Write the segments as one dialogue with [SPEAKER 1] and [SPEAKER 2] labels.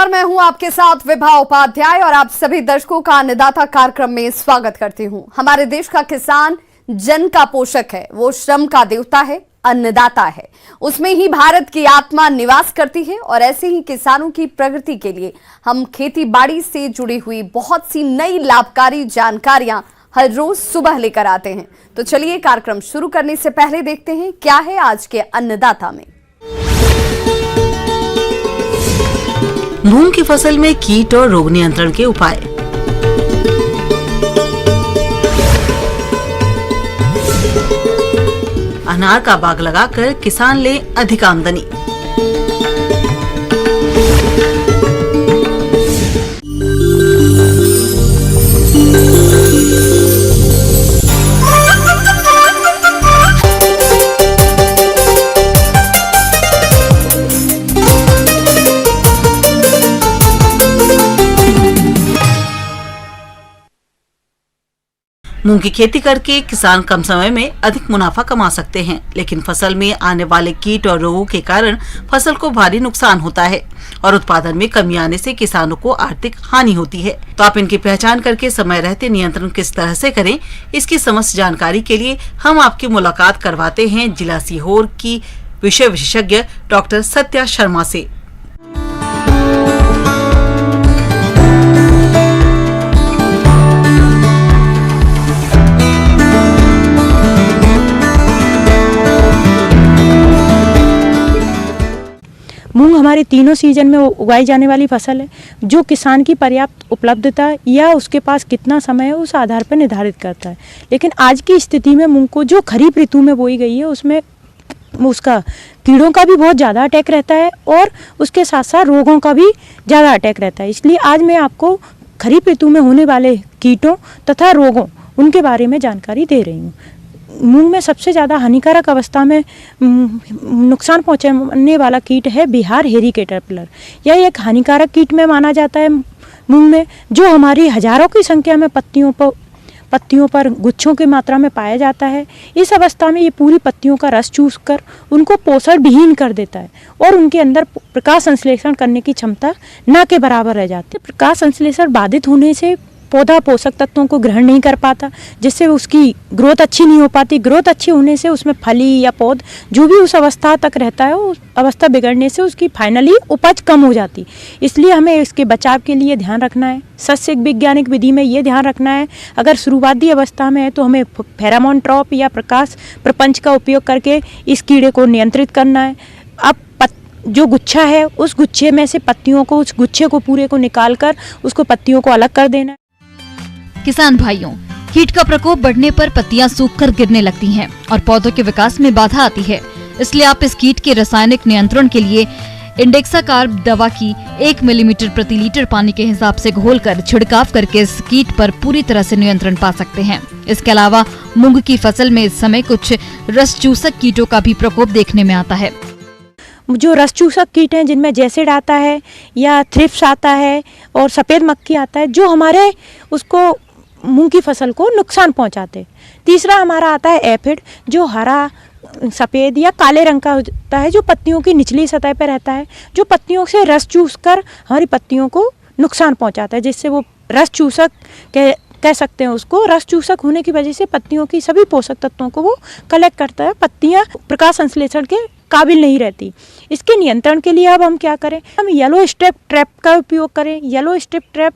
[SPEAKER 1] नमस्कार, मैं हूं आपके साथ विभा उपाध्याय और आप सभी दर्शकों का अन्नदाता कार्यक्रम में स्वागत करती हूं। हमारे देश का किसान जन का पोषक है, वो श्रम का देवता है, अन्नदाता है। उसमें ही भारत की आत्मा निवास करती है और ऐसे ही किसानों की प्रगति के लिए हम खेती बाड़ी से जुड़ी हुई बहुत सी नई लाभकारी जानकारियां हर रोज सुबह लेकर आते हैं। तो चलिए कार्यक्रम शुरू करने से पहले देखते हैं क्या है आज के अन्नदाता में।
[SPEAKER 2] मूंग की फसल में कीट और रोग नियंत्रण के उपाय। अनार का बाग लगाकर किसान ले अधिक आमदनी। मूंग की खेती करके किसान कम समय में अधिक मुनाफा कमा सकते हैं, लेकिन फसल में आने वाले कीट और रोगों के कारण फसल को भारी नुकसान होता है और उत्पादन में कमी आने से किसानों को आर्थिक हानि होती है। तो आप इनकी पहचान करके समय रहते नियंत्रण किस तरह से करें, इसकी समस्त जानकारी के लिए हम आपकी मुलाकात करवाते हैं जिला सीहोर की विषय विशेषज्ञ डॉक्टर सत्या शर्मा से।
[SPEAKER 3] मूंग हमारे तीनों सीजन में उगाई जाने वाली फसल है, जो किसान की पर्याप्त उपलब्धता या उसके पास कितना समय है उस आधार पर निर्धारित करता है। लेकिन आज की स्थिति में मूंग को जो खरीफ ऋतु में बोई गई है उसमें उसका कीड़ों का भी बहुत ज़्यादा अटैक रहता है और उसके साथ साथ रोगों का भी ज़्यादा अटैक रहता है। इसलिए आज मैं आपको खरीफ ऋतु में होने वाले कीटों तथा रोगों उनके बारे में जानकारी दे रही हूँ। मूंग में सबसे ज़्यादा हानिकारक अवस्था में नुकसान पहुंचाने वाला कीट है बिहार हेरी कैटरपिलर। यह एक हानिकारक कीट में माना जाता है मूंग में, जो हमारी हजारों की संख्या में पत्तियों पर गुच्छों की मात्रा में पाया जाता है। इस अवस्था में ये पूरी पत्तियों का रस चूसकर उनको पोषण विहीन कर देता है और उनके अंदर प्रकाश संश्लेषण करने की क्षमता न के बराबर रह जाती है। प्रकाश संश्लेषण बाधित होने से पौधा पोषक तत्वों को ग्रहण नहीं कर पाता, जिससे उसकी ग्रोथ अच्छी नहीं हो पाती। ग्रोथ अच्छी होने से उसमें फली या पौध जो भी उस अवस्था तक रहता है, उस अवस्था बिगड़ने से उसकी फाइनली उपज कम हो जाती। इसलिए हमें इसके बचाव के लिए ध्यान रखना है। सस्य वैज्ञानिक विधि में ये ध्यान रखना है, अगर शुरुआती अवस्था में है तो हमें फेरामोन ट्रॉप या प्रकाश प्रपंच का उपयोग करके इस कीड़े को नियंत्रित करना है। अब जो गुच्छा है उस गुच्छे में से पत्तियों को, उस गुच्छे को पूरे को निकाल कर उसको पत्तियों को अलग कर देना है।
[SPEAKER 4] किसान भाइयों, कीट का प्रकोप बढ़ने पर पत्तियां सूखकर गिरने लगती हैं और पौधों के विकास में बाधा आती है। इसलिए आप इस कीट के रासायनिक नियंत्रण के लिए इंडेक्साकार्ब दवा की 1 मिलीमीटर प्रति लीटर पानी के हिसाब से घोलकर छिड़काव करके इस कीट पर पूरी तरह से नियंत्रण पा सकते हैं। इसके अलावा मूंग की फसल में इस समय कुछ रस चूसक कीटों का भी प्रकोप देखने में आता है।
[SPEAKER 3] जो रस चूसक कीट हैं जिनमें जैसिड आता है या थ्रिप्स आता है और सफ़ेद मक्खी आता है, जो हमारे उसको मूंग की फसल को नुकसान पहुंचाते। तीसरा हमारा आता है एफिड, जो हरा, सफ़ेद या काले रंग का होता है, जो पत्तियों की निचली सतह पर रहता है, जो पत्तियों से रस चूसकर हमारी पत्तियों को नुकसान पहुंचाता है, जिससे वो रस चूसक कह सकते हैं उसको। रस चूसक होने की वजह से पत्तियों की सभी पोषक तत्वों को वो कलेक्ट करता है, पत्तियाँ प्रकाश संश्लेषण के काबिल नहीं रहती। इसके नियंत्रण के लिए अब हम क्या करें, हम येलो स्ट्रिप ट्रैप का उपयोग करें। येलो स्ट्रिप ट्रैप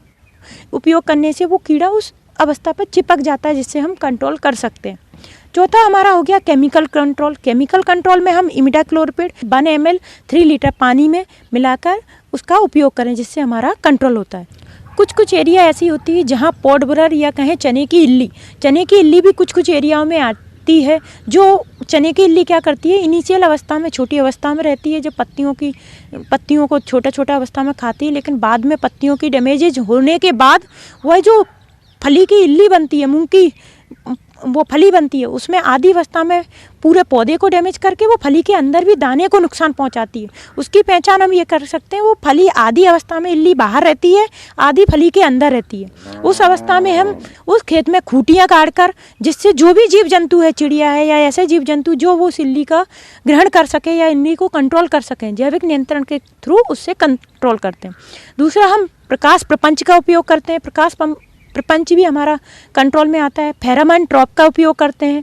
[SPEAKER 3] उपयोग करने से वो कीड़ा उस अवस्था पर चिपक जाता है, जिससे हम कंट्रोल कर सकते हैं। चौथा हमारा हो गया केमिकल कंट्रोल। केमिकल कंट्रोल में हम इमिडाक्लोरपिड 1 ml 3 लीटर पानी में मिलाकर उसका उपयोग करें, जिससे हमारा कंट्रोल होता है। कुछ एरिया ऐसी होती है जहाँ पॉड बोरर या कहें चने की इल्ली भी कुछ एरियाओं में आती है। जो चने की इल्ली क्या करती है, इनिशियल अवस्था में छोटी अवस्था में रहती है, जो पत्तियों को छोटा अवस्था में खाती है, लेकिन बाद में पत्तियों की डैमेजेज होने के बाद वह जो फली की इल्ली बनती है, मूंग की वो फली बनती है उसमें आधी अवस्था में पूरे पौधे को डैमेज करके वो फली के अंदर भी दाने को नुकसान पहुंचाती है। उसकी पहचान हम ये कर सकते हैं, वो फली आधी अवस्था में इल्ली बाहर रहती है, आधी फली के अंदर रहती है। उस अवस्था में हम उस खेत में खूंटियाँ काट कर, जिससे जो भी जीव जंतु है, चिड़िया है या ऐसे जीव जंतु जो वो उस इल्ली का ग्रहण कर सके या इल्ली को कंट्रोल कर सकें, जैविक नियंत्रण के थ्रू उससे कंट्रोल करते हैं। दूसरा, हम प्रकाश प्रपंच का उपयोग करते हैं। प्रकाश प्रपंच भी हमारा कंट्रोल में आता है। फेरोमोन ट्रैप का उपयोग करते हैं।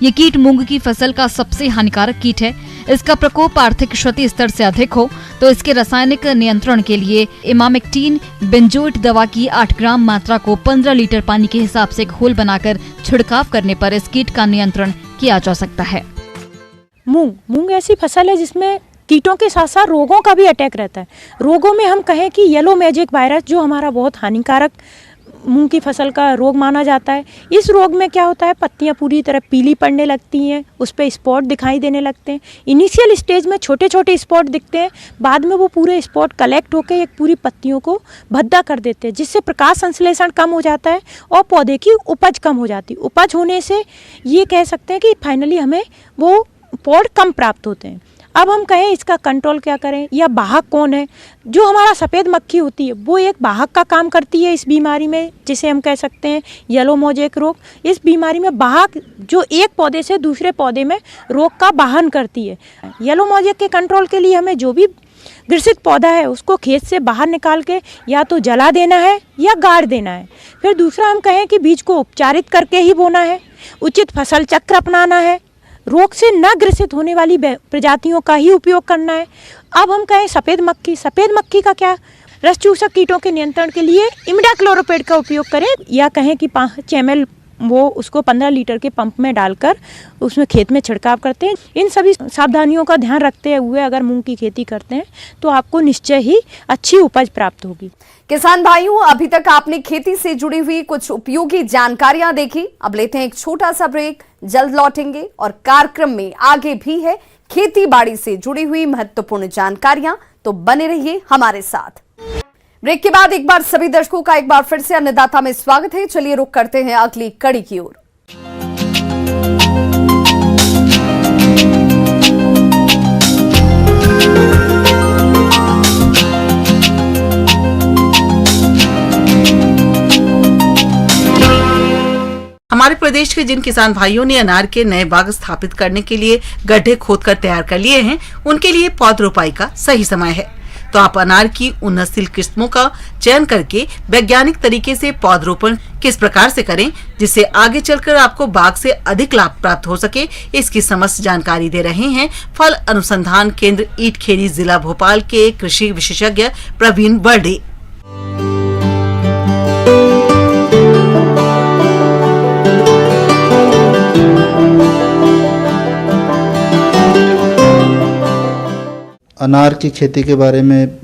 [SPEAKER 4] ये कीट मूंग की फसल का सबसे हानिकारक कीट है। इसका प्रकोप आर्थिक क्षति स्तर से अधिक हो तो इसके रासायनिक नियंत्रण के लिए इमामेक्टिन बेंजोएट दवा की 8 ग्राम मात्रा को 15 लीटर पानी के हिसाब से घोल बनाकर छिड़काव करने पर इस कीट का नियंत्रण किया जा सकता है।
[SPEAKER 3] मूंग ऐसी फसल है जिसमें कीटों के साथ साथ रोगों का भी अटैक रहता है। रोगों में हम कहें कि येलो मैजिक वायरस, जो हमारा बहुत हानिकारक मूंग की फसल का रोग माना जाता है। इस रोग में क्या होता है, पत्तियां पूरी तरह पीली पड़ने लगती हैं, उस पर स्पॉट दिखाई देने लगते हैं। इनिशियल स्टेज में छोटे छोटे स्पॉट दिखते हैं, बाद में वो पूरे स्पॉट कलेक्ट होकर एक पूरी पत्तियों को भद्दा कर देते हैं, जिससे प्रकाश संश्लेषण कम हो जाता है और पौधे की उपज कम हो जाती है। उपज होने से ये कह सकते हैं कि फाइनली हमें वो पौध कम प्राप्त होते हैं। अब हम कहें इसका कंट्रोल क्या करें या वाहक कौन है, जो हमारा सफ़ेद मक्खी होती है वो एक वाहक का काम करती है इस बीमारी में, जिसे हम कह सकते हैं येलो मोजेक रोग। इस बीमारी में वाहक जो एक पौधे से दूसरे पौधे में रोग का वाहन करती है। येलो मोजेक के कंट्रोल के लिए हमें जो भी ग्रसित पौधा है उसको खेत से बाहर निकाल के या तो जला देना है या गाड़ देना है। फिर दूसरा, हम कहें कि बीज को उपचारित करके ही बोना है, उचित फसल चक्र अपनाना है, रोग से न ग्रसित होने वाली प्रजातियों का ही उपयोग करना है। अब हम कहें सफ़ेद मक्खी का क्या, रस चूसक कीटों के नियंत्रण के लिए इमिडाक्लोरोपेड का उपयोग करें, या कहें कि 5 ml वो उसको 15 लीटर के पंप में डालकर उसमें खेत में छिड़काव करते हैं। इन सभी सावधानियों का ध्यान रखते हुए अगर मूंग की खेती करते हैं तो आपको निश्चय ही अच्छी उपज प्राप्त होगी।
[SPEAKER 1] किसान भाइयों, अभी तक आपने खेती से जुड़ी हुई कुछ उपयोगी जानकारियां देखी। अब लेते हैं एक छोटा सा ब्रेक, जल्द लौटेंगे और कार्यक्रम में आगे भी है खेती बाड़ी से जुड़ी हुई महत्वपूर्ण जानकारियां, तो बने रहिए हमारे साथ। ब्रेक के बाद एक बार सभी दर्शकों का एक बार फिर से अन्नदाता में स्वागत है। चलिए रुक करते हैं अगली कड़ी की ओर।
[SPEAKER 2] हमारे प्रदेश के जिन किसान भाइयों ने अनार के नए बाग स्थापित करने के लिए गड्ढे खोदकर तैयार कर लिए हैं, उनके लिए पौध रोपाई का सही समय है। तो आप अनार की उन्नतशील किस्मों का चयन करके वैज्ञानिक तरीके से पौधरोपण किस प्रकार से करें, जिससे आगे चलकर आपको बाग से अधिक लाभ प्राप्त हो सके, इसकी समस्त जानकारी दे रहे हैं फल अनुसंधान केंद्र ईटखेरी, जिला भोपाल के कृषि विशेषज्ञ प्रवीण बर्डे।
[SPEAKER 5] अनार की खेती के बारे में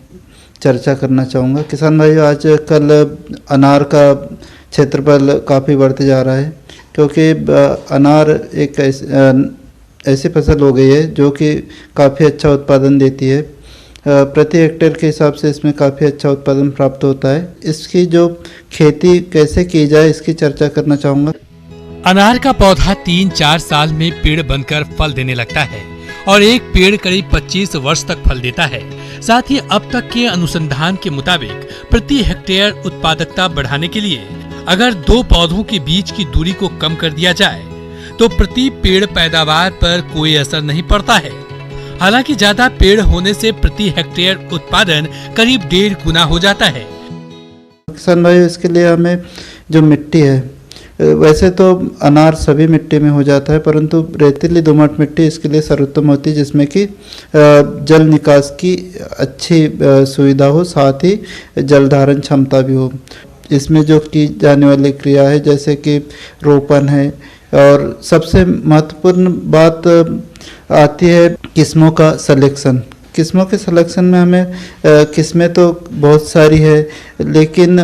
[SPEAKER 5] चर्चा करना चाहूँगा। किसान भाइयों, आज कल अनार का क्षेत्रफल काफ़ी बढ़ते जा रहा है, क्योंकि अनार एक ऐसी फसल हो गई है जो कि काफ़ी अच्छा उत्पादन देती है। प्रति हेक्टेयर के हिसाब से इसमें काफ़ी अच्छा उत्पादन प्राप्त होता है। इसकी जो खेती कैसे की जाए, इसकी चर्चा करना चाहूँगा।
[SPEAKER 6] अनार का पौधा 3-4 साल में पेड़ बनकर फल देने लगता है और एक पेड़ करीब 25 वर्ष तक फल देता है। साथ ही अब तक के अनुसंधान के मुताबिक प्रति हेक्टेयर उत्पादकता बढ़ाने के लिए अगर 2 पौधों के बीच की दूरी को कम कर दिया जाए तो प्रति पेड़ पैदावार पर कोई असर नहीं पड़ता है। हालांकि ज्यादा पेड़ होने से प्रति हेक्टेयर उत्पादन करीब 1.5 गुना हो जाता है।
[SPEAKER 5] किसान भाई, इसके लिए हमें जो मिट्टी है, वैसे तो अनार सभी मिट्टी में हो जाता है, परंतु रेतीली दोमट मिट्टी इसके लिए सर्वोत्तम होती है, जिसमें कि जल निकास की अच्छी सुविधा हो, साथ ही जल धारण क्षमता भी हो। इसमें जो की जाने वाली क्रिया है जैसे कि रोपण है, और सबसे महत्वपूर्ण बात आती है किस्मों का सिलेक्शन। किस्मों के सिलेक्शन में हमें किस्में तो बहुत सारी है, लेकिन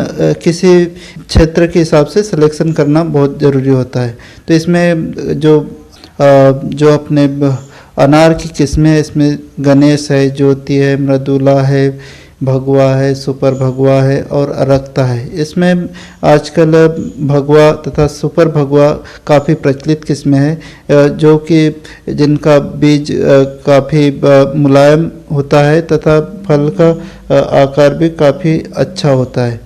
[SPEAKER 5] किसी क्षेत्र के हिसाब से सिलेक्शन करना बहुत ज़रूरी होता है। तो इसमें जो अपने अनार की किस्में, इसमें गणेश है, ज्योति है, मृदुला है, भगवा है, सुपर भगवा है और अरक्ता है। इसमें आजकल भगवा तथा सुपर भगवा काफ़ी प्रचलित किस्में हैं, जो कि जिनका बीज काफ़ी मुलायम होता है तथा फल का आकार भी काफ़ी अच्छा होता है।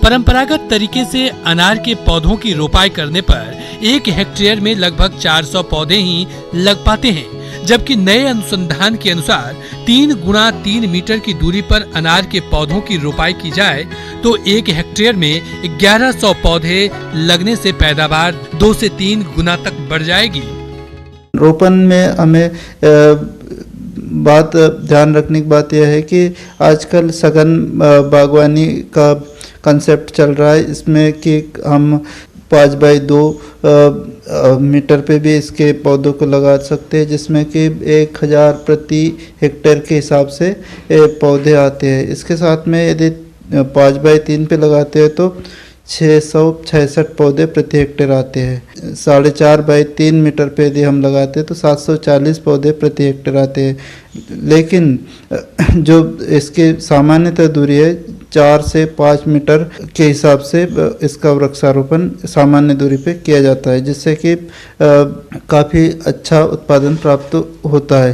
[SPEAKER 6] परंपरागत तरीके से अनार के पौधों की रोपाई करने पर 1 हेक्टेयर में लगभग 400 पौधे ही लग पाते हैं, जबकि नए अनुसंधान के अनुसार 3 गुना 3 मीटर की दूरी पर अनार के पौधों की रोपाई की जाए तो 1 हेक्टेयर में 1100 पौधे लगने से पैदावार 2 से 3 गुना तक बढ़ जाएगी।
[SPEAKER 5] रोपण में हमें ध्यान रखने की बात यह है कि आजकल सघन बागवानी का कंसेप्ट चल रहा है, इसमें कि हम 5 बाई 2 मीटर पे भी इसके पौधों को लगा सकते हैं, जिसमें कि 1000 प्रति हेक्टेयर के हिसाब से पौधे आते हैं। इसके साथ में यदि 5 बाई 3 पे लगाते हैं तो 666 पौधे प्रति हेक्टेयर आते हैं। 4.5 बाई 3 मीटर पे यदि हम लगाते हैं तो 740 पौधे प्रति हेक्टेयर आते हैं। लेकिन जो इसकी सामान्यतः दूरी है 4 से 5 मीटर के हिसाब से इसका वृक्षारोपण सामान्य दूरी पे किया जाता है, जिससे कि काफ़ी अच्छा उत्पादन प्राप्त होता है।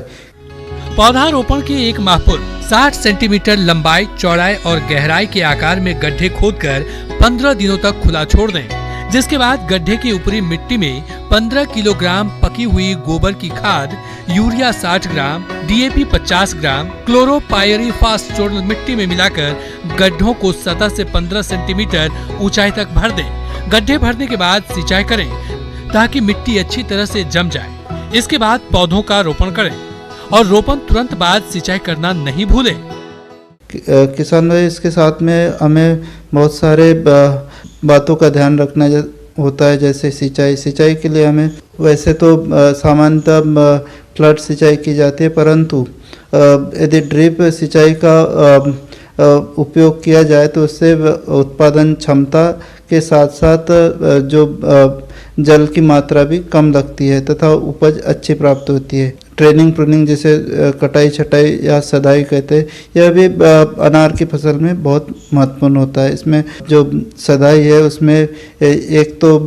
[SPEAKER 6] पौधारोपण के 1 माह पूर्व 60 सेंटीमीटर लंबाई, चौड़ाई और गहराई के आकार में गड्ढे खोदकर 15 दिनों तक खुला छोड़ दें, जिसके बाद गड्ढे की ऊपरी मिट्टी में 15 किलोग्राम पकी हुई गोबर की खाद, यूरिया 60 ग्राम, डीएपी 50 ग्राम, क्लोरोपायरीफास चूर्ण मिट्टी में मिलाकर गड्ढों को सतह से 15 सेंटीमीटर ऊंचाई तक भर दें। गड्ढे भरने के बाद सिंचाई करें ताकि मिट्टी अच्छी तरह से जम जाए। इसके बाद पौधों का रोपण करें और रोपण तुरंत बाद सिंचाई करना नहीं भूलें।
[SPEAKER 5] किसान भाई, इसके साथ में हमें बहुत सारे बातों का ध्यान रखना होता है, जैसे सिंचाई के लिए हमें वैसे तो सामान्यतः फ्लड सिंचाई की जाती है, परंतु यदि ड्रिप सिंचाई का उपयोग किया जाए तो उससे उत्पादन क्षमता के साथ साथ जो जल की मात्रा भी कम लगती है तथा उपज अच्छी प्राप्त होती है। ट्रेनिंग प्रूनिंग जिसे कटाई छटाई या सदाई कहते हैं, यह भी अनार की फसल में बहुत महत्वपूर्ण होता है। इसमें जो सदाई है उसमें एक तो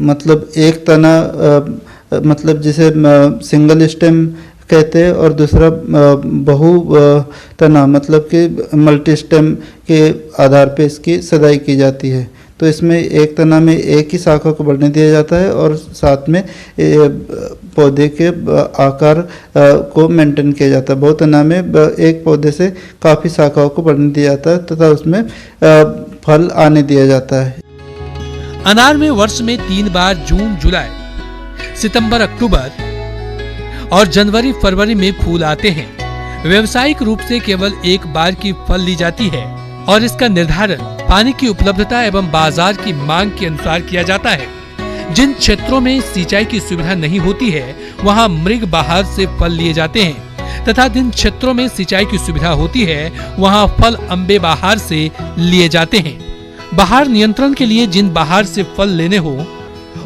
[SPEAKER 5] मतलब एक तना मतलब जिसे सिंगल स्टेम कहते हैं और दूसरा बहु तना मतलब कि मल्टी स्टेम के आधार पे इसकी सदाई की जाती है। तो इसमें एक तना में एक ही शाखा को बढ़ने दिया जाता है और साथ में पौधे के आकार को मेंटेन किया जाता है। बहु तना में एक पौधे से काफ़ी शाखाओं को बढ़ने दिया जाता है तथा उसमें फल आने दिया जाता है।
[SPEAKER 6] अनार में वर्ष में 3 बार जून, जुलाई, सितंबर, अक्टूबर और जनवरी, फरवरी में फूल आते हैं। व्यावसायिक रूप से केवल 1 बार की फल ली जाती है और इसका निर्धारण पानी की उपलब्धता एवं बाजार की मांग के अनुसार किया जाता है। जिन क्षेत्रों में सिंचाई की सुविधा नहीं होती है वहां मृग बहार से फल लिए जाते हैं तथा जिन क्षेत्रों में सिंचाई की सुविधा होती है वहां फल अम्बे बहार से लिए जाते हैं। बहार नियंत्रण के लिए जिन बहार से फल लेने हो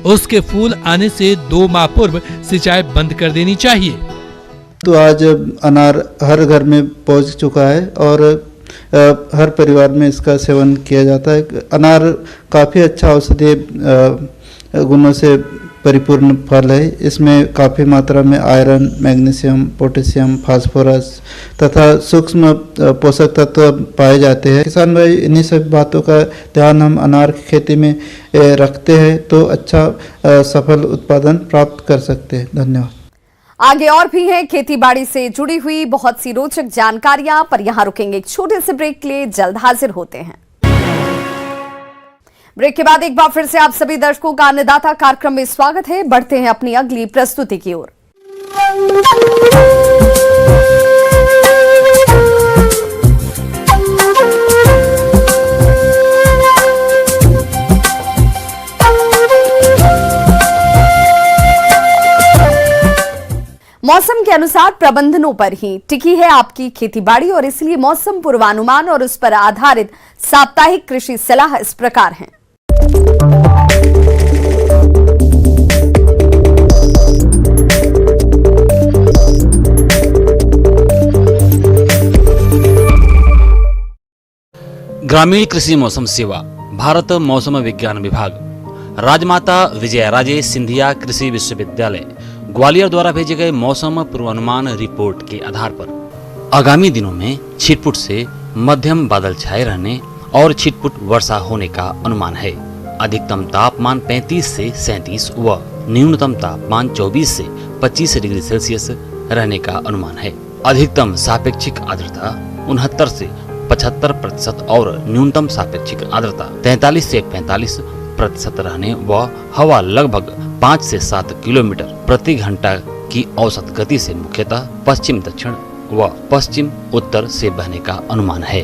[SPEAKER 6] उसके फूल आने से 2 माह पूर्व सिंचाई बंद कर देनी चाहिए।
[SPEAKER 5] तो आज अनार हर घर में पहुंच चुका है और हर परिवार में इसका सेवन किया जाता है। अनार काफ़ी अच्छा औषधीय गुणों से परिपूर्ण फल है। इसमें काफ़ी मात्रा में आयरन, मैग्नीशियम, पोटेशियम, फास्फोरस तथा सूक्ष्म पोषक तत्व पाए जाते हैं। किसान भाई, इन्हीं सब बातों का ध्यान हम अनार की खेती में रखते हैं तो अच्छा सफल उत्पादन प्राप्त कर सकते हैं। धन्यवाद।
[SPEAKER 1] आगे और भी हैं खेती बाड़ी से जुड़ी हुई बहुत सी रोचक जानकारियां, पर यहां रुकेंगे एक छोटे से ब्रेक के लिए। जल्द हाजिर होते हैं। ब्रेक के बाद एक बार फिर से आप सभी दर्शकों का अन्नदाता कार्यक्रम में स्वागत है। बढ़ते हैं अपनी अगली प्रस्तुति की ओर। मौसम के अनुसार प्रबंधनों पर ही टिकी है आपकी खेतीबाड़ी और इसलिए मौसम पूर्वानुमान और उस पर आधारित साप्ताहिक कृषि सलाह इस प्रकार हैं।
[SPEAKER 7] ग्रामीण कृषि मौसम सेवा, भारत मौसम विज्ञान विभाग, राजमाता विजयाराजे सिंधिया कृषि विश्वविद्यालय ग्वालियर द्वारा भेजे गए मौसम पूर्वानुमान रिपोर्ट के आधार पर आगामी दिनों में छिटपुट से मध्यम बादल छाए रहने और छिटपुट वर्षा होने का अनुमान है। अधिकतम तापमान 35 से 37 व न्यूनतम तापमान 24 से 25 डिग्री सेल्सियस रहने का अनुमान है। अधिकतम सापेक्षिक आर्द्रता 69 से 75% और न्यूनतम सापेक्षिक आर्द्रता 43 से 45% रहने व हवा लगभग 5 से 7 किलोमीटर प्रति घंटा की औसत गति से मुख्यतः पश्चिम दक्षिण व पश्चिम उत्तर से बहने का अनुमान है।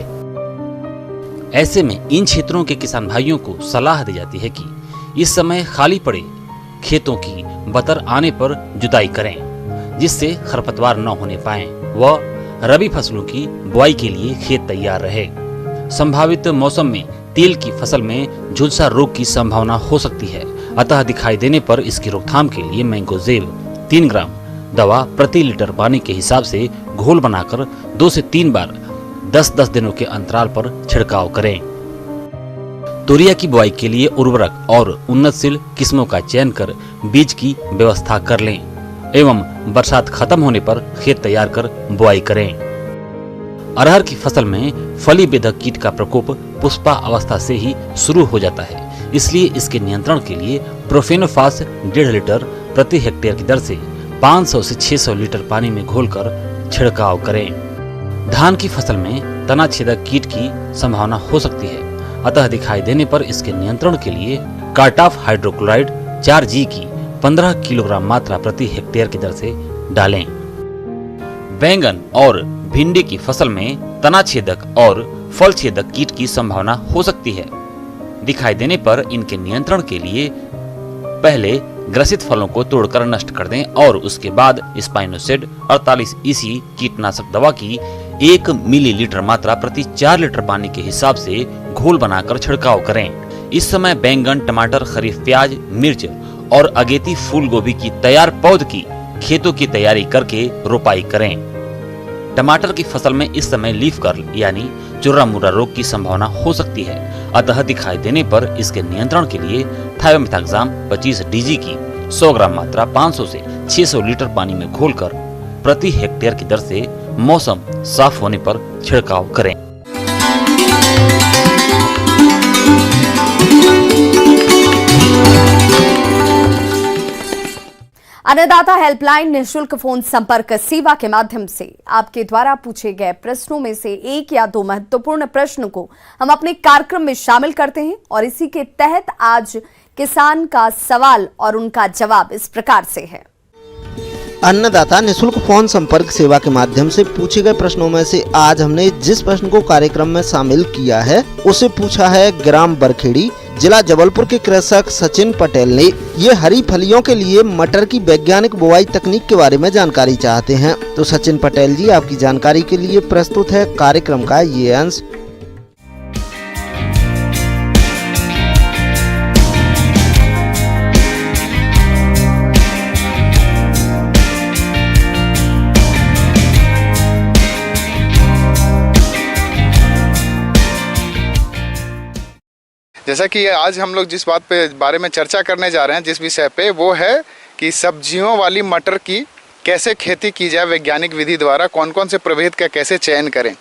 [SPEAKER 7] ऐसे में इन क्षेत्रों के किसान भाइयों को सलाह दी जाती है कि इस समय खाली पड़े खेतों की बतर आने पर जुताई करें, जिससे खरपतवार न होने पाए व रबी फसलों की बुआई के लिए खेत तैयार रहे। संभावित मौसम में तिल की फसल में झुलसा रोग की संभावना हो सकती है, अतः दिखाई देने पर इसकी रोकथाम के लिए मैंगोजेब 3 ग्राम दवा प्रति लीटर पानी के हिसाब से घोल बनाकर 2 से 3 बार 10-10 दिनों के अंतराल पर छिड़काव करें। तुरिया की बुआई के लिए उर्वरक और उन्नतशील किस्मों का चयन कर बीज की व्यवस्था कर लें एवं बरसात खत्म होने पर खेत तैयार कर बुआई करें। अरहर की फसल में फली बेधक कीट का प्रकोप पुष्पा अवस्था से ही शुरू हो जाता है, इसलिए इसके नियंत्रण के लिए प्रोफेनोफास 1.5 लीटर प्रति हेक्टेयर की दर से 500 से 600 लीटर पानी में घोलकर छिड़काव करें। धान की फसल में तना छेदक कीट की संभावना हो सकती है, अतः दिखाई देने पर इसके नियंत्रण के लिए कार्टाफ हाइड्रोक्लोराइड 4G की 15 किलोग्राम मात्रा प्रति हेक्टेयर की दर से डालें। बैंगन और भिंडी की फसल में तना छेदक और फल छेदक कीट की संभावना हो सकती है। दिखाई देने पर इनके नियंत्रण के लिए पहले ग्रसित फलों को तोड़कर नष्ट कर दें और उसके बाद स्पाइनोसेड 48 EC कीटनाशक दवा की 1 मिलीलीटर मात्रा प्रति 4 लीटर पानी के हिसाब से घोल बनाकर छिड़काव करें। इस समय बैंगन, टमाटर, खरीफ प्याज, मिर्च और अगेती फूल गोभी की तैयार पौध की खेतों की तैयारी करके रोपाई करें। टमाटर की फसल में इस समय लीफ कर्ल यानी चुर्रा मुर्रा रोग की संभावना हो सकती है, अतः दिखाई देने पर इसके नियंत्रण के लिए थायोमेथाक्साम 25 DG की 100 ग्राम मात्रा 500 से 600 लीटर पानी में घोलकर प्रति हेक्टेयर की दर से मौसम साफ होने पर छिड़काव करें।
[SPEAKER 1] अन्नदाता हेल्पलाइन निःशुल्क फोन संपर्क सेवा के माध्यम से आपके द्वारा पूछे गए प्रश्नों में से 1 या 2 महत्वपूर्ण प्रश्न को हम अपने कार्यक्रम में शामिल करते हैं और इसी के तहत आज किसान का सवाल और उनका जवाब इस प्रकार से है।
[SPEAKER 8] अन्नदाता निःशुल्क फोन संपर्क सेवा के माध्यम से पूछे गए प्रश्नों में से आज हमने जिस प्रश्न को कार्यक्रम में शामिल किया है उसे पूछा है ग्राम बरखेड़ी, जिला जबलपुर के कृषक सचिन पटेल ने। ये हरी फलियों के लिए मटर की वैज्ञानिक बुआई तकनीक के बारे में जानकारी चाहते हैं। तो सचिन पटेल जी, आपकी जानकारी के लिए प्रस्तुत है कार्यक्रम का ये अंश।
[SPEAKER 9] जैसा कि आज हम लोग जिस बात पे बारे में चर्चा करने जा रहे हैं, जिस विषय पे, वो है कि सब्जियों वाली मटर की कैसे खेती की जाए वैज्ञानिक विधि द्वारा, कौन कौन से प्रभेद का कैसे चयन करें।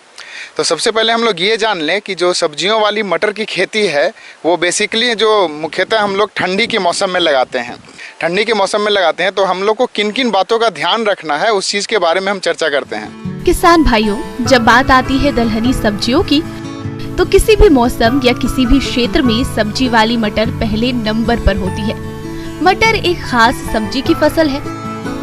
[SPEAKER 9] तो सबसे पहले हम लोग ये जान लें कि जो सब्जियों वाली मटर की खेती है वो बेसिकली जो मुख्यतः हम लोग ठंडी के मौसम में लगाते हैं। ठंडी के मौसम में लगाते हैं तो हम लोग को किन किन बातों का ध्यान रखना है उस चीज़ के बारे में हम चर्चा करते हैं।
[SPEAKER 10] किसान भाइयों, जब बात आती है दलहनी सब्जियों की तो किसी भी मौसम या किसी भी क्षेत्र में सब्जी वाली मटर पहले नंबर पर होती है। मटर एक खास सब्जी की फसल है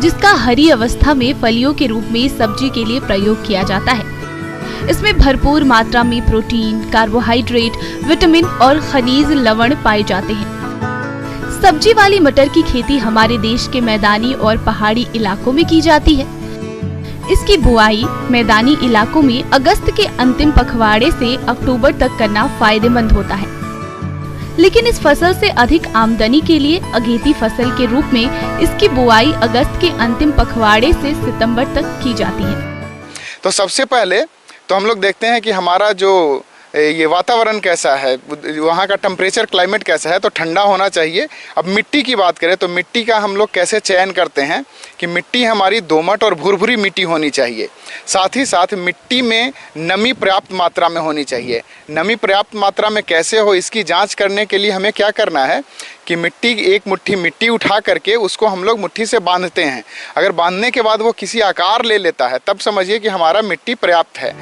[SPEAKER 10] जिसका हरी अवस्था में फलियों के रूप में सब्जी के लिए प्रयोग किया जाता है। इसमें भरपूर मात्रा में प्रोटीन, कार्बोहाइड्रेट, विटामिन और खनिज लवण पाए जाते हैं। सब्जी वाली मटर की खेती हमारे देश के मैदानी और पहाड़ी इलाकों में की जाती है। इसकी बुआई मैदानी इलाकों में अगस्त के अंतिम पखवाड़े से अक्टूबर तक करना फायदेमंद होता है, लेकिन इस फसल से अधिक आमदनी के लिए अगेती फसल के रूप में इसकी बुआई अगस्त के अंतिम पखवाड़े से सितंबर तक की जाती है।
[SPEAKER 9] तो सबसे पहले तो हम लोग देखते हैं कि हमारा जो ये वातावरण कैसा है, वहाँ का टेम्परेचर क्लाइमेट कैसा है, तो ठंडा होना चाहिए। अब मिट्टी की बात करें तो मिट्टी का हम लोग कैसे चयन करते हैं कि मिट्टी हमारी दोमट और भुरभुरी मिट्टी होनी चाहिए। साथ ही साथ मिट्टी में नमी पर्याप्त मात्रा में होनी चाहिए। नमी पर्याप्त मात्रा में कैसे हो, इसकी जांच करने के लिए हमें क्या करना है कि एक मुट्ठी मिट्टी उठा करके उसको हम लोग मुट्ठी से बांधते हैं। अगर बांधने के बाद वो किसी आकार ले लेता है तब समझिए कि हमारा मिट्टी पर्याप्त है।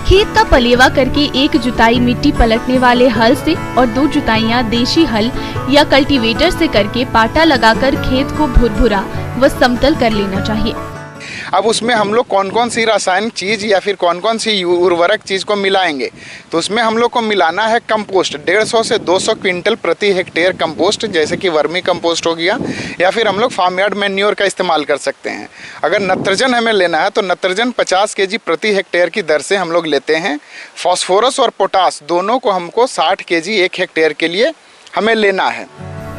[SPEAKER 10] खेत का पलेवा करके एक जुताई मिट्टी पलटने वाले हल से और 2 जुताइयां देशी हल या कल्टीवेटर से करके पाटा लगाकर खेत को भुरभुरा व समतल कर लेना चाहिए।
[SPEAKER 9] अब उसमें हम लोग कौन कौन सी रासायनिक चीज़ या फिर कौन कौन सी उर्वरक चीज़ को मिलाएंगे, तो उसमें हम लोग को मिलाना है कंपोस्ट। 150 से 200 क्विंटल प्रति हेक्टेयर कंपोस्ट, जैसे कि वर्मी कंपोस्ट हो गया, या फिर हम लोग फार्म यार्ड मैन्योर का इस्तेमाल कर सकते हैं। अगर नत्रजन हमें लेना है तो नत्रजन 50 kg प्रति हेक्टेयर की दर से हम लोग लेते हैं। फॉस्फोरस और पोटास दोनों को हमको 60 kg 1 हेक्टेयर के लिए हमें लेना है,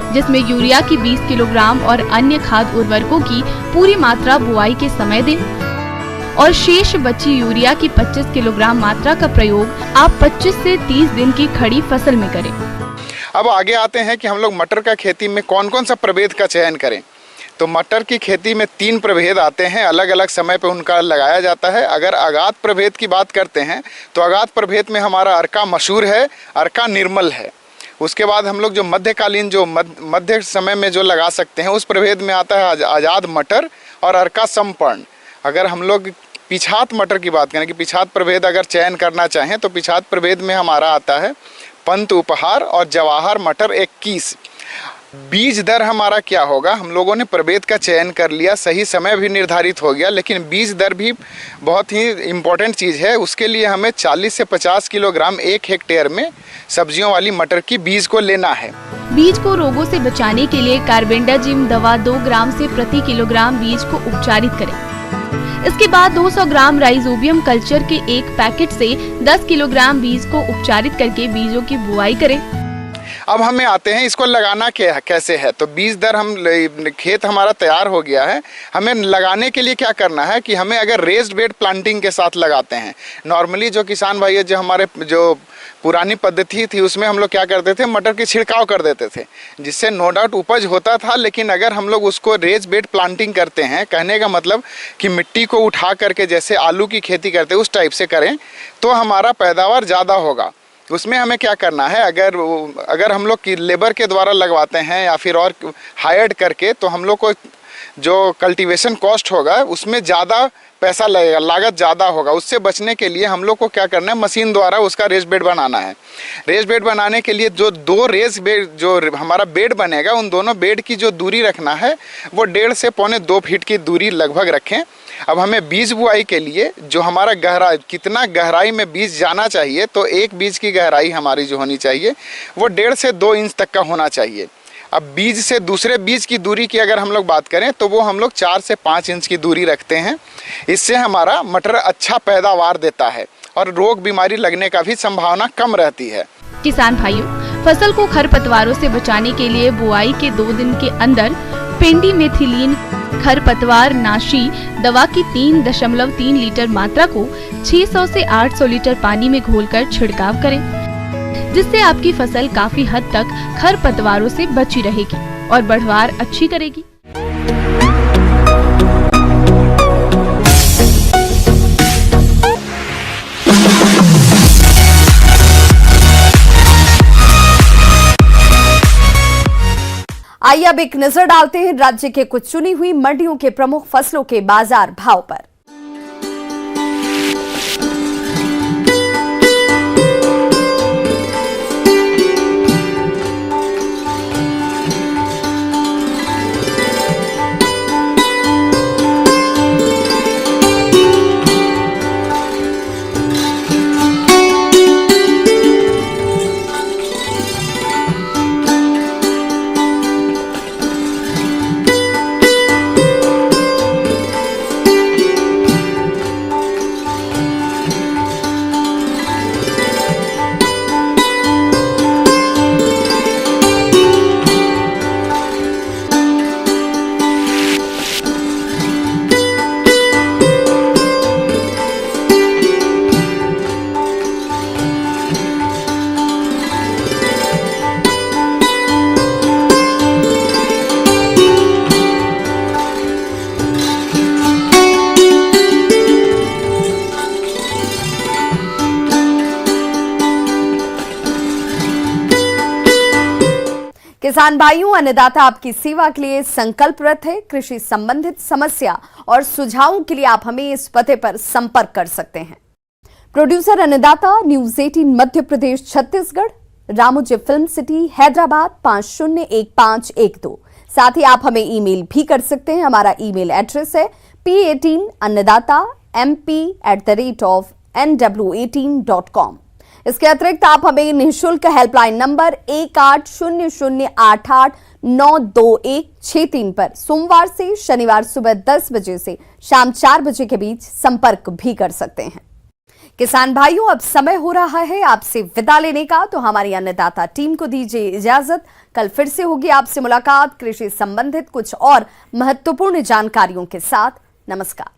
[SPEAKER 10] जिसमें यूरिया की 20 किलोग्राम और अन्य खाद उर्वरकों की पूरी मात्रा बुआई के समय दें और शेष बची यूरिया की 25 किलोग्राम मात्रा का प्रयोग आप 25 से 30 दिन की खड़ी फसल में करें।
[SPEAKER 9] अब आगे आते हैं कि हम लोग मटर का खेती में कौन कौन सा प्रभेद का चयन करें। तो मटर की खेती में 3 प्रभेद आते हैं, अलग अलग समय पे उनका लगाया जाता है। अगर आगात प्रभेद की बात करते हैं तो आगात प्रभेद में हमारा अर्का मशहूर है, अर्का निर्मल है। उसके बाद हम लोग जो मध्यकालीन जो मध्य समय में जो लगा सकते हैं उस प्रभेद में आता है आज़ाद मटर और अर्का संपर्ण। अगर हम लोग पिछात मटर की बात करें कि पिछात प्रभेद अगर चयन करना चाहें तो पिछात प्रभेद में हमारा आता है पंत उपहार और जवाहर मटर 21। बीज दर हमारा क्या होगा, हम लोगों ने प्रभेद का चयन कर लिया, सही समय भी निर्धारित हो गया, लेकिन बीज दर भी बहुत ही इम्पोर्टेंट चीज़ है। उसके लिए हमें 40 से 50 किलोग्राम 1 हेक्टेयर में सब्जियों वाली मटर की बीज को लेना है।
[SPEAKER 10] बीज को रोगों से बचाने के लिए कार्बेंडाजिम दवा 2 ग्राम से प्रति किलोग्राम बीज को उपचारित करें। इसके बाद 200 ग्राम राइजोबियम कल्चर के एक पैकेट से 10 किलोग्राम बीज को उपचारित करके बीजों की बुआई करें।
[SPEAKER 9] अब हमें आते हैं इसको लगाना कैसे है। तो बीज दर खेत हमारा तैयार हो गया है, हमें लगाने के लिए क्या करना है कि हमें अगर रेस्ड बेड प्लांटिंग के साथ लगाते हैं, नॉर्मली जो किसान भाई जो हमारे जो पुरानी पद्धति थी उसमें हम लोग क्या करते थे, मटर की छिड़काव कर देते थे, जिससे नो डाउट उपज होता था। लेकिन अगर हम लोग उसको रेज बेड प्लांटिंग करते हैं, कहने का मतलब कि मिट्टी को उठा करके जैसे आलू की खेती करते हैं उस टाइप से करें तो हमारा पैदावार ज़्यादा होगा। उसमें हमें क्या करना है, अगर हम लोग की लेबर के द्वारा लगवाते हैं या फिर और हायर्ड करके, तो हम लोग को जो कल्टीवेशन कॉस्ट होगा उसमें ज़्यादा पैसा लगेगा, लागत ज़्यादा होगा। उससे बचने के लिए हम लोग को क्या करना है, मशीन द्वारा उसका रेस बेड बनाना है। रेस बेड बनाने के लिए जो 2 रेस बेड जो हमारा बेड बनेगा उन दोनों बेड की जो दूरी रखना है वो 1.5 से 2.25 फीट की दूरी लगभग रखें। अब हमें बीज बुआई के लिए जो हमारा कितना गहराई में बीज जाना चाहिए, तो एक बीज की गहराई हमारी जो होनी चाहिए वो 1.5 से 2 इंच तक का होना चाहिए। अब बीज से दूसरे बीज की दूरी की अगर हम लोग बात करें तो वो हम लोग 4 से 5 इंच की दूरी रखते हैं। इससे हमारा मटर अच्छा पैदावार देता है और रोग बीमारी लगने का भी संभावना कम रहती है।
[SPEAKER 10] किसान भाइयों, फसल को खरपतवारों से बचाने के लिए बुआई के 2 दिन के अंदर पेंडिमेथिलीन खरपतवार नाशी दवा की 3.3 लीटर मात्रा को 600 से 800 लीटर पानी में घोलकर छिड़काव करें, जिससे आपकी फसल काफी हद तक खरपतवारों से बची रहेगी और बढ़वार अच्छी करेगी।
[SPEAKER 1] आइए अब एक नजर डालते हैं राज्य के कुछ चुनी हुई मंडियों के प्रमुख फसलों के बाजार भाव पर। किसान भाइयों, अन्नदाता आपकी सेवा के लिए संकल्परत है। कृषि संबंधित समस्या और सुझावों के लिए आप हमें इस पते पर संपर्क कर सकते हैं। प्रोड्यूसर अन्नदाता, news 18 Madhya Pradesh Chhattisgarh, Ramoji film city, Hyderabad 501512। साथ ही आप हमें ईमेल भी कर सकते हैं। हमारा ईमेल एड्रेस है p18annadatamp@nw18.com। इसके अतिरिक्त आप हमें निःशुल्क हेल्पलाइन नंबर 180088922163 पर सोमवार से शनिवार सुबह 10 बजे से शाम 4 बजे के बीच संपर्क भी कर सकते हैं। किसान भाइयों, अब समय हो रहा है आपसे विदा लेने का, तो हमारी अन्नदाता टीम को दीजिए इजाजत। कल फिर से होगी आपसे मुलाकात कृषि संबंधित कुछ और महत्वपूर्ण जानकारियों के साथ। नमस्कार।